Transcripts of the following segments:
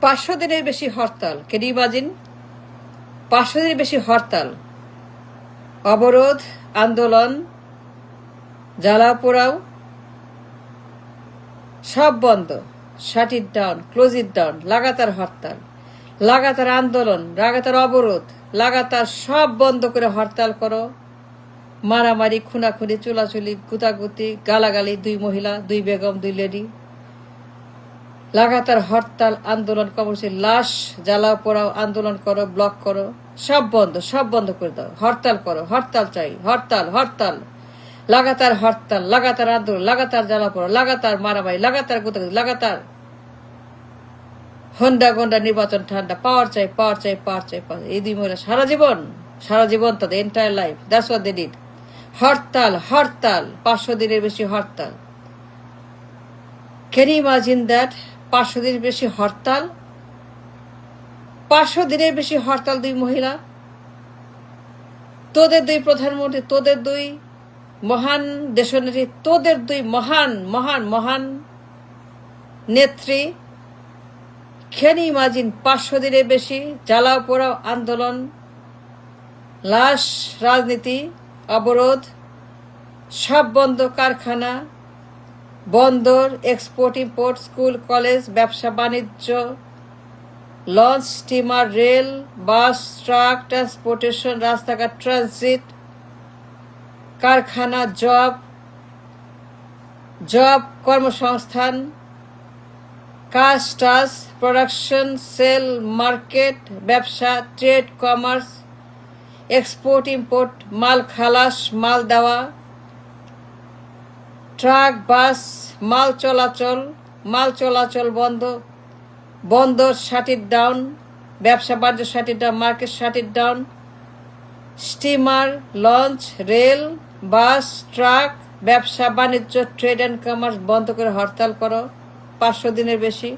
500 দিনের বেশি hartal, can you imagine? 500 দিনের বেশি হরতাল, অবরোধ, আন্দোলন, জ্বালাও পোড়াও সব বন্ধ, shut it down, close it down. লাগাতার হরতাল, লাগাতার আন্দোলন, লাগাতার অবরোধ, লাগাতার সব বন্ধ করে হরতাল করো। মারামারি, খুনাখুনি, চুলাচুলি, গুতাগুতি, গালাগালি, 2 মহিলা, 2 বেগম, 2 লেডি। লাগাতার হরতাল, আন্দোলন, কর্মসূচি, লাশ জ্বালাও পোড়াও, আন্দোলন করো, ব্লক করো, সব বন্ধ করে দাও। হরতাল করো, হরতাল চাই, হরতাল হরতাল, লাগাতার হরতাল, লাগাতার আন্দোলন, লাগাতার জ্বালাও পোড়াও, লাগাতার মারামারি, লাগাতার গুতাগুতি, লাগাতার হন্ডা গন্ডা, নির্বাচন ঠান্ডা, পাওয়ার চাই, পাওয়ার চাই, পাওয়ার চাই, পাওয়ার। এই 2 মহিলা সারা জীবন তাদের entire life, that's what they did. Hartal hartal, 500 দিনের বেশি hartal. Can you imagine that? 500 দিনের বেশি হরতাল, 500 দিনের বেশি হরতাল। 2 মহিলা, তোদের 2 প্রধানমন্ত্রী, তোদের 2 মহান দেশনেত্রী, তোদের 2 মহান মহান মহান নেত্রী। Can you imagine? 500 দিনের বেশি জ্বালাও পোড়াও, আন্দোলন, লাশ, রাজনীতি, অবরোধ, সব বন্ধ। কারখানা, বন্দর, এক্সপোর্ট ইম্পোর্ট, স্কুল কলেজ, ব্যবসা বাণিজ্য, launch, steamer, rail, bus, truck, transportation, রাস্তাঘাট, ট্রানজিট, কারখানা, জব, কর্মসংস্থান, কাজ, টাজ, প্রোডাকশন, সেল, মার্কেট, ব্যবসা, ট্রেড, কমার্স, এক্সপোর্ট ইম্পোর্ট, মাল খালাস, মাল দেওয়া, ট্রাক, বাস, মাল চলাচল বন্ধ, বন্দর শাট ইট ডাউন, ব্যবসা বাণিজ্য shut it down, market shut it down, steamer, launch, rail, bus, truck, ব্যবসা বাণিজ্য, ট্রেড অ্যান্ড কমার্স বন্ধ করে হরতাল করো। 500 দিনের বেশি।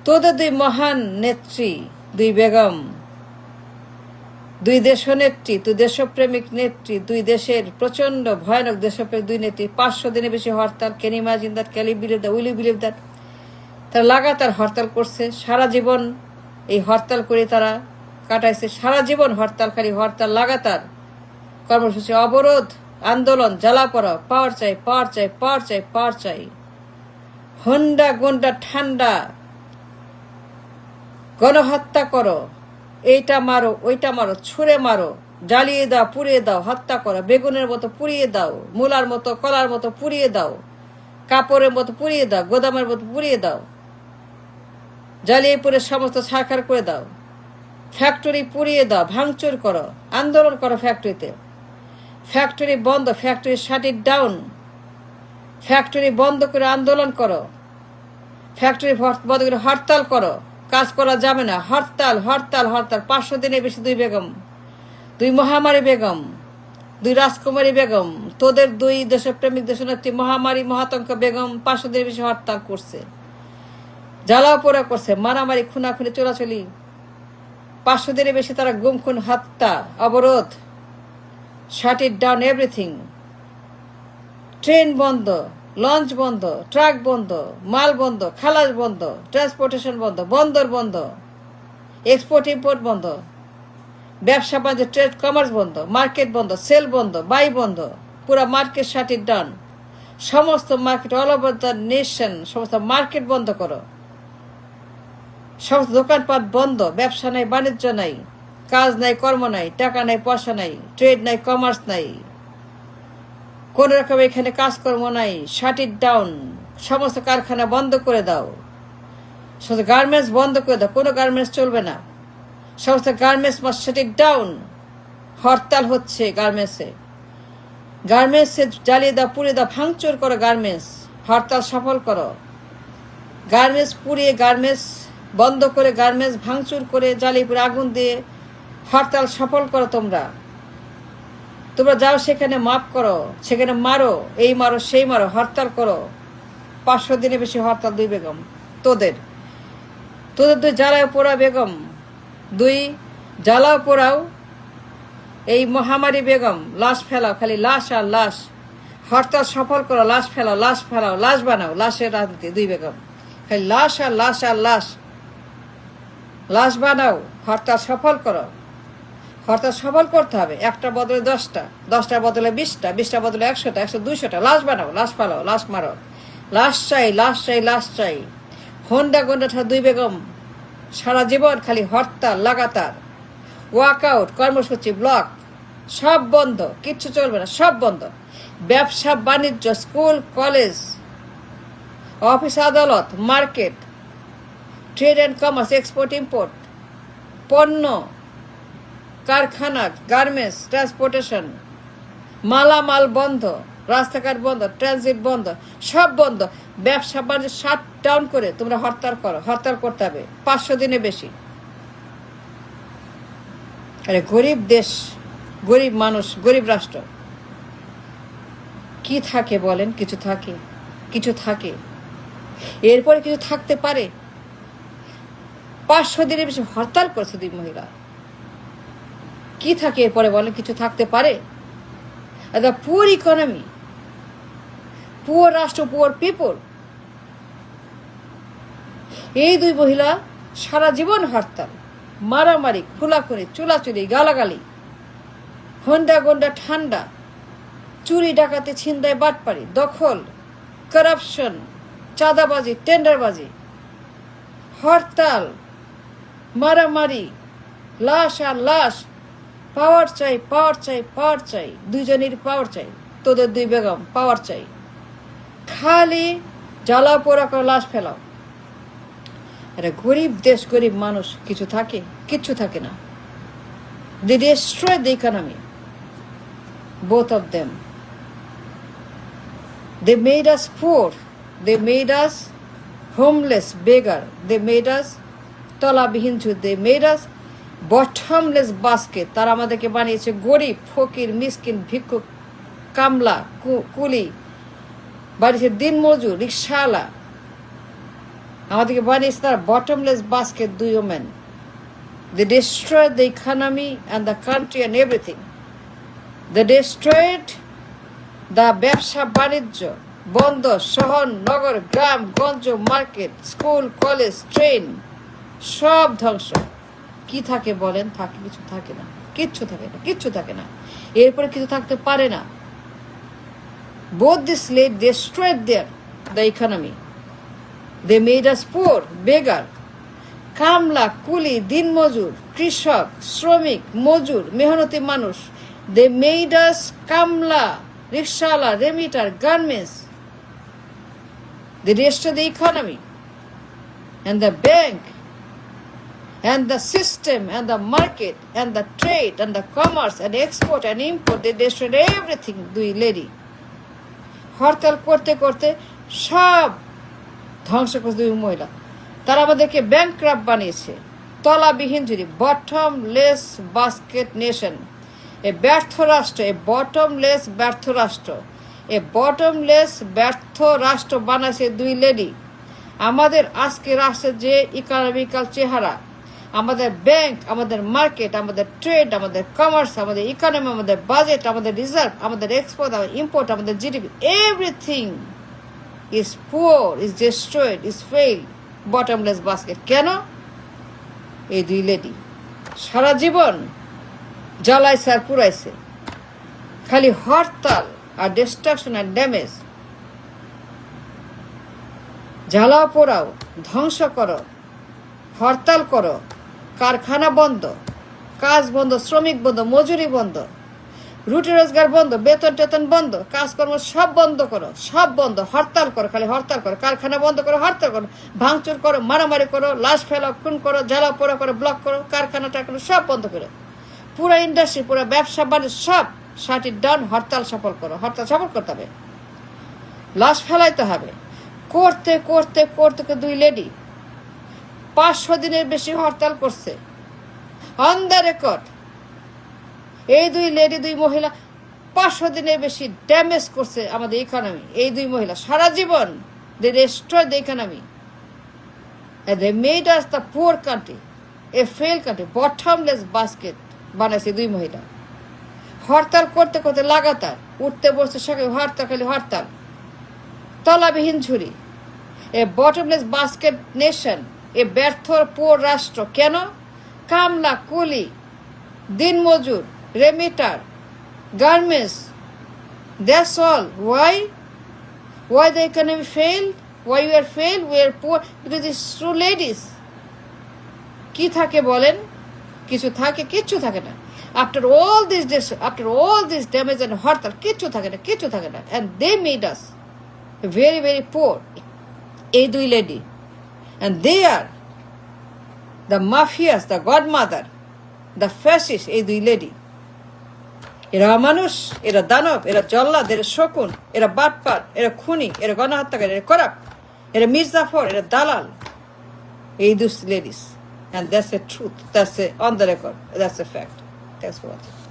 তোদের 2 মহান নেত্রী, 2 বেগম, 2 দেশনেত্রী, 2 দেশপ্রেমিক নেত্রী, 2 দেশের প্রচন্ড ভয়ানক দেশপ্রেমিক 2 নেত্রী, 500 দিনের বেশি hartal. Can you imagine that? Can you believe that? Will you believe that? তারা লাগাতার হরতাল করছে, সারা জীবন এই হরতাল করে তারা কাটাইছে। সারা জীবন হরতাল, খালি হরতাল, লাগাতার কর্মসূচি, অবরোধ, আন্দোলন, জ্বালা পড়া, পাওয়ার চাই, পাওয়ার চাই, পাওয়ার চাই, পাওয়ার চাই। হন্ডা গন্ডা ঠান্ডা, গণহত্যা করো, এইটা মারো, ওইটা মারো, ছুঁড়ে মারো, জ্বালিয়ে দাও, পুড়িয়ে দাও, হত্যা করো, বেগুনের মতো পুড়িয়ে দাও, মূলার মতো, কলার মতো পুড়িয়ে দাও, কাপড়ের মতো পুড়িয়ে দাও, গোদামের মতো পুড়িয়ে দাও, জ্বালিয়ে পুড়ে সমস্ত ছারখার করে দাও, ফ্যাক্টরি পুড়িয়ে দাও, ভাঙচুর করো, আন্দোলন করো ফ্যাক্টরিতে। ফ্যাক্টরি বন্ধ, factory shut it down, factory বন্ধ করে আন্দোলন করো, ফ্যাক্টরি বন্ধ করে হরতাল করো, কাজ করা যাবে না, হরতাল হরতাল হরতাল। 500 দিনের বেশি 2 বেগম, 2 মহামারী বেগম, 2 রাজকুমারী বেগম, তোদের 2 দেশপ্রেমিক দেশনেত্রী মহামারী মহাতঙ্ক বেগম 500 দিনের বেশি হরতাল করছে, জ্বালাও পোড়া করছে, মারামারি, খুনাখুনি, চোরাচুলি। 500 দিনের বেশি তারা গুম খুন, হত্যা, অবরোধ, শাট ইট ডাউন এভরিথিং। ট্রেন বন্ধ, লঞ্চ বন্ধ, ট্রাক বন্ধ, মাল বন্ধ, খালাস বন্ধ, ট্রান্সপোর্টেশন বন্ধ, বন্দর বন্ধ, এক্সপোর্ট ইম্পোর্ট বন্ধ, ব্যবসা বাণিজ্য, ট্রেড কমার্স বন্ধ, মার্কেট বন্ধ, সেল বন্ধ, বাই বন্ধ, পুরা মার্কেট শাট ইট ডাউন। সমস্ত market, all over the nation, সমস্ত মার্কেট বন্ধ করো, সমস্ত দোকানপাট বন্ধ, ব্যবসা নাই, বাণিজ্য নাই, কাজ নাই, কর্ম নাই, টাকা নাই, পয়সা নাই, ট্রেড নাই, কমার্স নাই, কোন রকম এখানে কাজকর্ম নাই, শাট ইট ডাউন। সমস্ত কারখানা বন্ধ করে দাও, সমস্ত গার্মেন্টস বন্ধ করে দাও, কোনো গার্মেন্টস চলবে না, সমস্ত garments must shut it down. Hartal হচ্ছে গার্মেন্টসে, জ্বালিয়ে দাও, পুড়িয়ে দাও, ভাঙচুর করো গার্মেন্টস, হরতাল সফল করো। গার্মেন্টস পুড়িয়ে, গার্মেন্টস বন্ধ করে, গার্মেন্টস ভাঙচুর করে, জ্বালিয়ে পুড়ে আগুন দিয়ে হরতাল সফল করো। তোমরা যাও সেখানে মাপ করো, সেখানে মারো, এই মারো, সেই মারো, হরতাল করো। 500 দিনে বেশি হরতাল 2 বেগম, তোদের 2 জ্বালাও পোড়া বেগম, 2 জ্বালাও পোড়াও এই মহামারী বেগম, লাশ ফেলাও, খালি লাশ আর লাশ। হরতাল সফল করো, লাশ ফেলাও, লাশ বানাও, লাশের রাজনীতি 2 বেগম। খালি লাশ আর লাশ আর লাশ। লাশ বানাও, হরতাল সফল করো। হরতাল সফল করতে হবে, একটা বদলে 10টা, 10টার বদলে 20টা, 20টার বদলে 100টা, 100 200টা। লাশ বানাও, লাশ পালাও, লাশ মারো। লাশ চাই, লাশ চাই, লাশ চাই। হন্ডা গন্ডা ঠা 2 বেগম সারা জীবন খালি হরতাল লাগাতার। ওয়াকআউট, কর্মসূচি, ব্লক সব বন্ধ, কিচ্ছু চলবে না, সব বন্ধ। ব্যবসা বাণিজ্য, স্কুল কলেজ, অফিস আদালত, market, trade and commerce, export import, পণ্য, কারখানা, গার্মেন্টস, ট্রান্সপোর্টেশন, মালামাল বন্ধ, রাস্তাঘাট বন্ধ, ট্রানজিট বন্ধ, সব বন্ধ। ব্যবসা বাণিজ্য শাট ডাউন করে তোমরা হরতাল করো। হরতাল করতে হবে 500 দিনে বেশি। আরে গরিব দেশ, গরিব মানুষ, গরিব রাষ্ট্র, কি থাকে বলেন? কিছু থাকে? কিছু থাকে? এরপরে কিছু থাকতে পারে? 500 দিনের বেশি হরতাল করছে 2 মহিলা, কি থাকে এরপরে বলেন? কিছু থাকতে পারে? দ্য পুয়ার ইকোনমি, পুয়ার রাষ্ট্র, পুয়ার পিপল। এই 2 মহিলা সারা জীবন হরতাল, মারামারি, খুলাখুলি, চুলাচুলি, গালাগালি, হন্ডা গন্ডা ঠান্ডা, চুরি ডাকাতি, ছিনতাই, বাটপারি, দখল, করাপশন, চাঁদাবাজি, টেন্ডারবাজি, হরতাল, মারামারি, লাশ আর লাশ। পাওয়ার চাই, পাওয়ার চাই, পাওয়ার চাই, 2জনের পাওয়ার চাই। তোদের 2 বেগম পাওয়ার চাই। খালি জ্বালা পোড়া করে লাশ ফেলাও। আরে গরিব দেশ, গরিব মানুষ, কিছু থাকে? কিচ্ছু থাকে না। They destroy the economy, both of them. They made us poor. They made us homeless, beggar. They made us তলাবিহীন ঝুট। They made us bottomless basket. তারা আমাদেরকে বানিয়েছে গরিব, ফকির, মিসকিন, ভিক্ষুক, কামলা, কুলি, বানিয়েছে দিন মজুর, রিক্সাওয়ালা। আমাদেরকে বানিয়েছে তারা bottomless basket, 2 women. They destroyed the economy and the country and everything. They destroyed the ব্যবসা বাণিজ্য, বন্দর, শহর, নগর, গ্রাম, গঞ্জ, মার্কেট, স্কুল, কলেজ, ট্রেন, সব ধ্বংস। কি থাকে বলেন? থাকে? কিছু থাকে না, কিচ্ছু থাকে না, কিচ্ছু থাকে না। এরপরে কিছু থাকতে পারে না। Both this late destroyed the economy. They made us poor, beggar. কামলা, কুলি, দিনমজুর, কৃষক, শ্রমিক, মজুর, মেহনতি মানুষ। They made us কামলা, রিক্সাওয়ালা, remitter, garments. They destroyed the economy and the bank and the system and the market and the trade and the commerce and export and import. They destroyed everything, 2 lady. হরতাল করতে করতে সব ধ্বংস করছে 2 মহিলা। তারা আমাদেরকে ব্যাংকরাপ্ট বানিয়েছে, তলাবিহীন ঝুড়ি, বটমলেস বাস্কেট নেশন। এ ব্যর্থ রাষ্ট্র, এ বটমলেস ব্যর্থ রাষ্ট্র, এ বটমলেস ব্যর্থ রাষ্ট্র বানাইছে 2 লেডি। আমাদের আজকে রাষ্ট্রের যে ইকোনমিক্যাল চেহারা, আমাদের ব্যাংক, আমাদের মার্কেট, আমাদের ট্রেড, আমাদের কমার্স, আমাদের ইকোনমি, আমাদের বাজেট, আমাদের রিজার্ভ, আমাদের এক্সপোর্ট, আমাদের ইম্পোর্ট, আমাদের GDP, everything is poor, is destroyed, is failed, bottomless basket. কেন? এই 2 লেডি সারা জীবন জ্বালাইছে আর পুরাইছে, খালি হরতাল আর ডিস্ট্রাকশন আর ড্যামেজ। জ্বালাও পোড়াও, ধ্বংস করো, হরতাল করো, কারখানা বন্ধ, কাজ বন্ধ, শ্রমিক বন্ধ, মজুরি বন্ধ, রুটি রোজগার বন্ধ, বেতন টেতন বন্ধ, কাজকর্ম সব বন্ধ করো, সব বন্ধ। হরতাল করো, খালি হরতাল করো, কারখানা বন্ধ করো, হরতাল করো, ভাঙচুর করো, মারামারি করো, লাশ ফেলাও, খুন করো, জ্বালা পোড়া করো, ব্লক করো, কারখানা টারখানা সব বন্ধ করো, পুরো ইন্ডাস্ট্রি, পুরো ব্যবসা বাণিজ্য সব শাট ইট ডাউন। হরতাল সফল করো, হরতাল সফল করতে হবে, লাশ ফেলাইতে হবে। করতে করতে করতে 2 লেডি 500 দিনের বেশি হরতাল করছে, অন দ্য রেকর্ড। এই 2 লেডি, 2 মহিলা 500 দিনের বেশি ড্যামেজ করছে আমাদের ইকোনমি। এই 2 মহিলা সারা জীবন they destroyed the economy and they made us the poor country, a failed country, bottomless basket বানাইছে 2 মহিলা। হরতাল করতে করতে লাগাতার উঠতে বসতে সকালে হরতাল, খালি হরতাল, তলাবিহীন ঝুড়ি। এ বটমলেস বাস্কেট নেশন, এ ব্যর্থ পোর রাষ্ট্র। কেন? কামলা, কুলি, দিনমজুর, remitter, garments, that's all. Why the economy failed? Why we are failed? We are poor because it's true ladies. কি থাকে বলেন? কিছু থাকে? কিচ্ছু থাকে না। After all this damage and হরতাল, কিচ্ছু থাকে না। And they made us very, very poor. এই দুই lady, and they are the mafias, the godmother, the fascist, এই দুই লেডি। এরা মানুষ, এরা দানব, এরা জল্লাদ, এরা শকুন, এরা বাটপার, এরা খুনি, এরা গণহত্যাকারী, এরা করাপ্ট, এরা মির্জাফর, এরা দালাল, এই দুই ladies. And that's the truth. That's on the record. That's a fact. Thanks for watching.